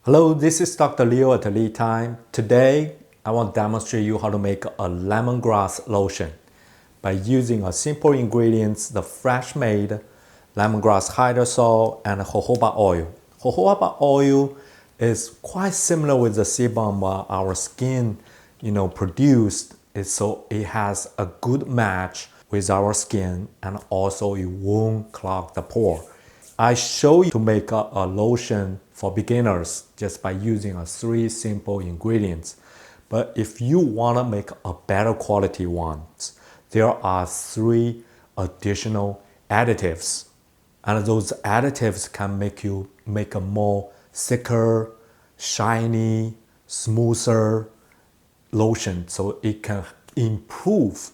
Hello, this is Dr. Leo at LeTime. Today, I want to demonstrate you how to make a lemongrass lotion by using a simple ingredients, the fresh-made lemongrass hydrosol and jojoba oil. Jojoba oil is quite similar with the sebum our skin, produced. So it has a good match with our skin and also it won't clog the pore. I show you to make a lotion for beginners just by using 3 simple ingredients. But if you want to make a better quality ones, there are 3 additional additives. And those additives can make you make a more thicker, shiny, smoother lotion. So it can improve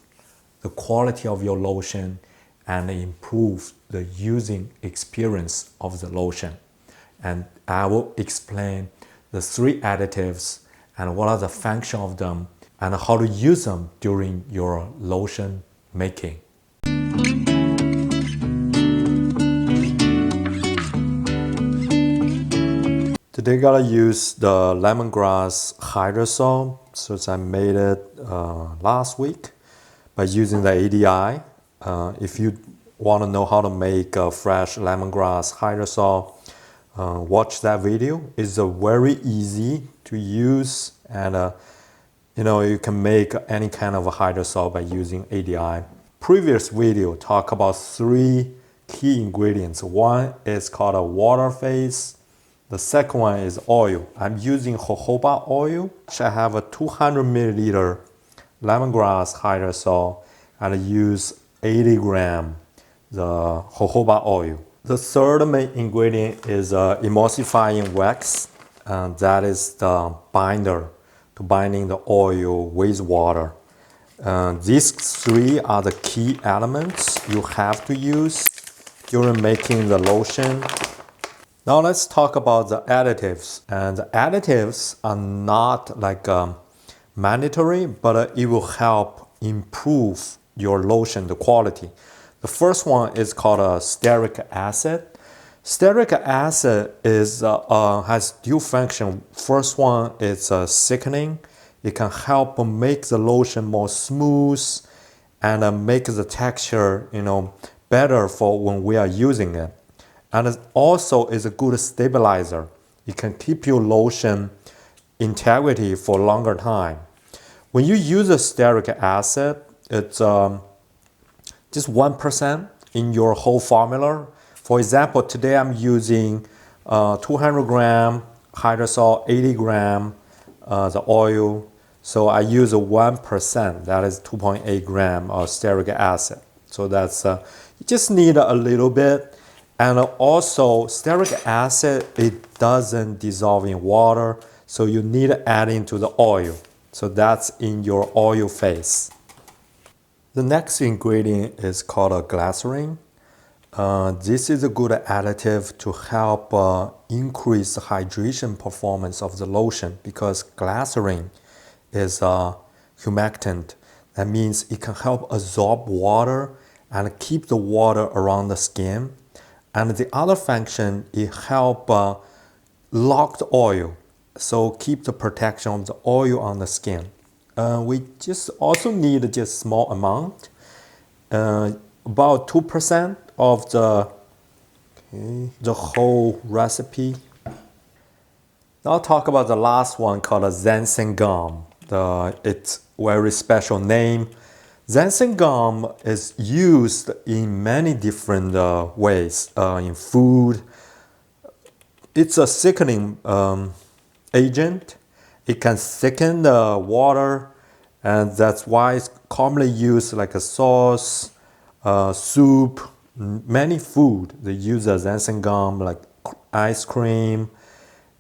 the quality of your lotion and improve the using experience of the lotion. And I will explain the 3 additives and what are the function of them and how to use them during your lotion making. Today I gotta use the lemongrass hydrosol since I made it last week by using the ADI. If you want to know how to make a fresh lemongrass hydrosol, watch that video. It's very easy to use, and you can make any kind of a hydrosol by using ADI. Previous video talk about 3 key ingredients. One is called a water phase. The second one is oil. I'm using jojoba oil. I have a 200 milliliter lemongrass hydrosol and I use 80 gram the jojoba oil. The third main ingredient is emulsifying wax, and that is the binder to binding the oil with water. These 3 are the key elements you have to use during making the lotion. Now let's talk about the additives. And the additives are not like mandatory, but it will help improve your lotion, the quality. The first one is called stearic acid. Stearic acid is has dual function. First one is thickening. It can help make the lotion more smooth and make the texture, better for when we are using it. And it also is a good stabilizer. It can keep your lotion integrity for a longer time. When you use a stearic acid, it's just 1% in your whole formula. For example, today I'm using 200 gram hydrosol, 80 gram the oil. So I use 1%, that is 2.8 gram of stearic acid. So that's, you just need a little bit. And also stearic acid, it doesn't dissolve in water. So you need to add into the oil. So that's in your oil phase. The next ingredient is called a glycerin. This is a good additive to help increase the hydration performance of the lotion because glycerin is a humectant. That means it can help absorb water and keep the water around the skin. And the other function, it help lock the oil, so keep the protection of the oil on the skin. We just also need just small amount, about 2% of the whole recipe. Now I'll talk about the last one called ginseng gum. It's very special name. Ginseng gum is used in many different ways in food. It's a thickening agent. It can thicken the water, and that's why it's commonly used like a sauce, soup, many food. They use a ginseng gum like ice cream,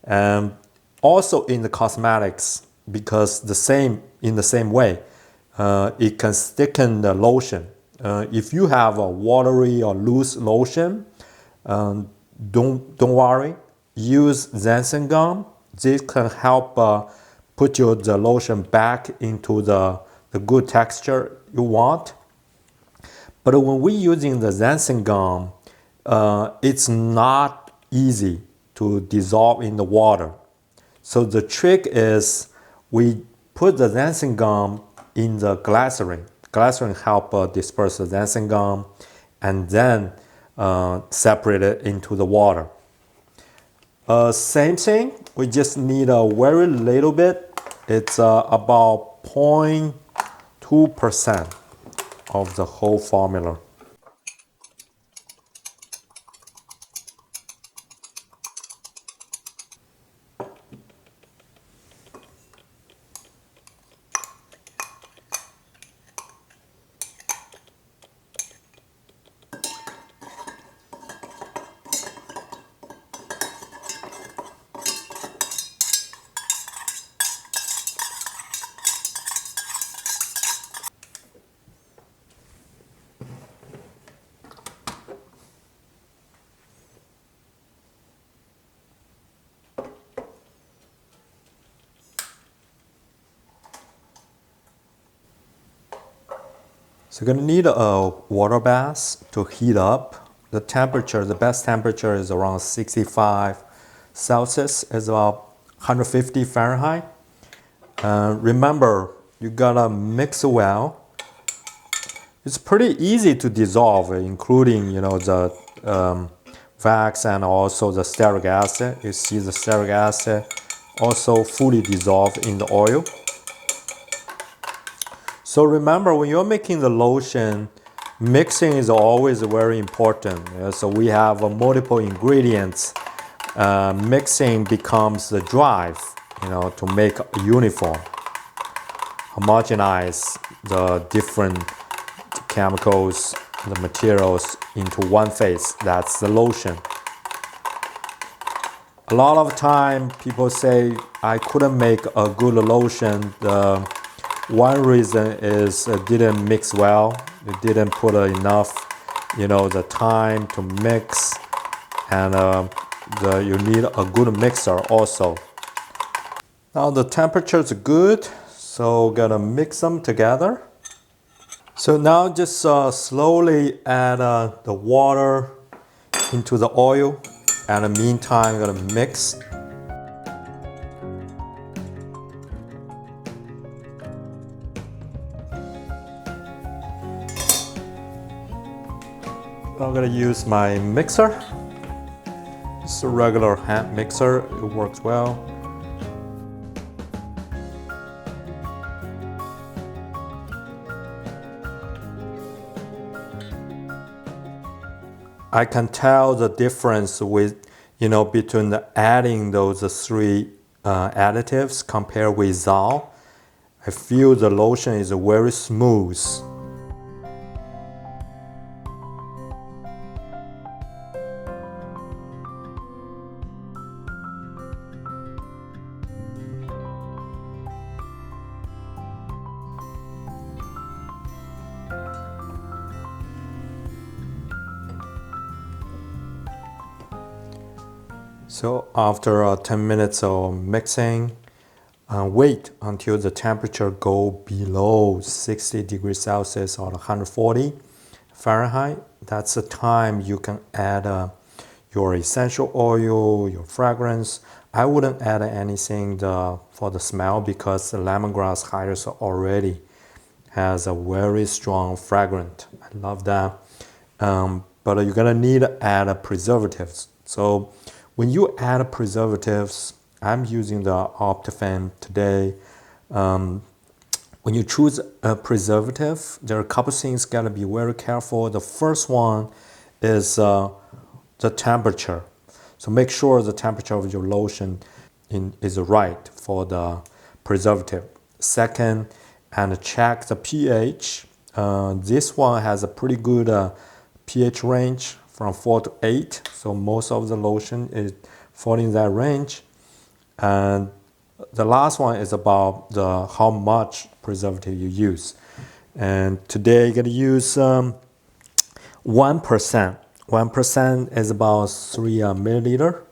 and also in the cosmetics because in the same way. It can thicken the lotion. If you have a watery or loose lotion, don't worry. Use ginseng gum. This can help put the lotion back into the good texture you want. But when we're using the ginseng gum, it's not easy to dissolve in the water. So the trick is we put the dancing gum in the glycerin. Glycerin help disperse the dancing gum and then separate it into the water. Same thing, we just need a very little bit. It's about 0.2% of the whole formula. So you're gonna need a water bath to heat up. The temperature, the best temperature is around 65 Celsius, is about 150 Fahrenheit. Remember, you gotta mix well. It's pretty easy to dissolve, including the wax and also the stearic acid. You see the stearic acid also fully dissolved in the oil. So remember, when you're making the lotion, mixing is always very important. So we have multiple ingredients. Mixing becomes the drive, to make a uniform, homogenize the different chemicals, the materials into one phase. That's the lotion. A lot of time people say I couldn't make a good lotion. One reason is it didn't mix well. It didn't put enough, the time to mix, and you need a good mixer also. Now the temperature is good, so gonna mix them together. So now just slowly add the water into the oil, and in the meantime, I'm gonna mix. I'm gonna use my mixer. It's a regular hand mixer, it works well. I can tell the difference with, between adding those three additives compared with 𝐊𝐷. I feel the lotion is very smooth. So after 10 minutes of mixing, wait until the temperature go below 60 degrees Celsius or 140 Fahrenheit. That's the time you can add your essential oil, your fragrance. I wouldn't add anything for the smell because the lemongrass hydrosol already has a very strong fragrant. I love that. But you're gonna need to add preservatives. So when you add preservatives, I'm using the Optifan today. When you choose a preservative, there are a couple things gotta be very careful. The first one is the temperature. So make sure the temperature of your lotion is right for the preservative. Second, and check the pH. This one has a pretty good pH range from 4 to 8. So most of the lotion is falling in that range. And the last one is about how much preservative you use. And today you're gonna use 1%. 1% is about 3 milliliter.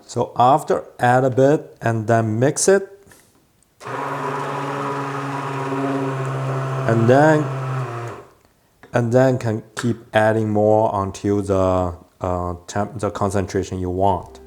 So after, add a bit and then mix it. and then can keep adding more until the concentration you want.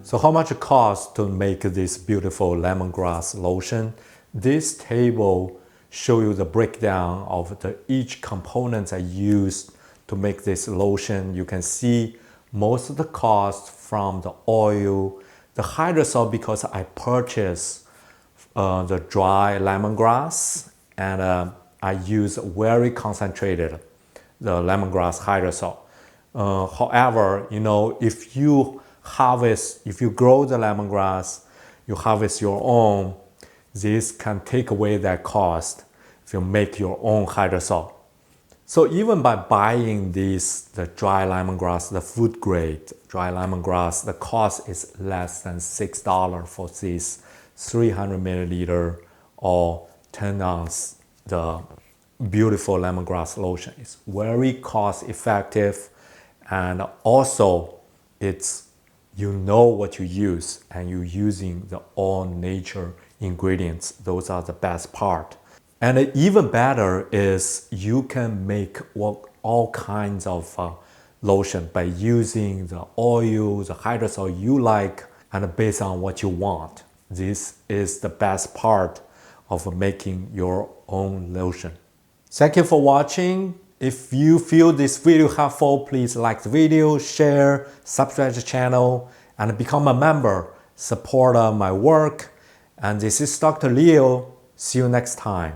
So how much it costs to make this beautiful lemongrass lotion? This table shows you the breakdown of each component I used to make this lotion. You can see most of the cost from the oil, the hydrosol, because I purchased the dry lemongrass and I use very concentrated the lemongrass hydrosol. However, you know, if you grow the lemongrass, you harvest your own, this can take away that cost if you make your own hydrosol. So even by buying the dry lemongrass, the food grade dry lemongrass, the cost is less than $6 for this 300 milliliter or 10 ounce, the beautiful lemongrass lotion. It's very cost effective, and also you know what you use and you're using the all nature ingredients. Those are the best part. And even better is you can make all kinds of lotion by using the oil, the hydrosol you like, and based on what you want. This is the best part of making your own lotion. Thank you for watching. If you feel this video helpful, please like the video, share, subscribe to the channel, and become a member. Support my work. And this is Dr. Leo. See you next time.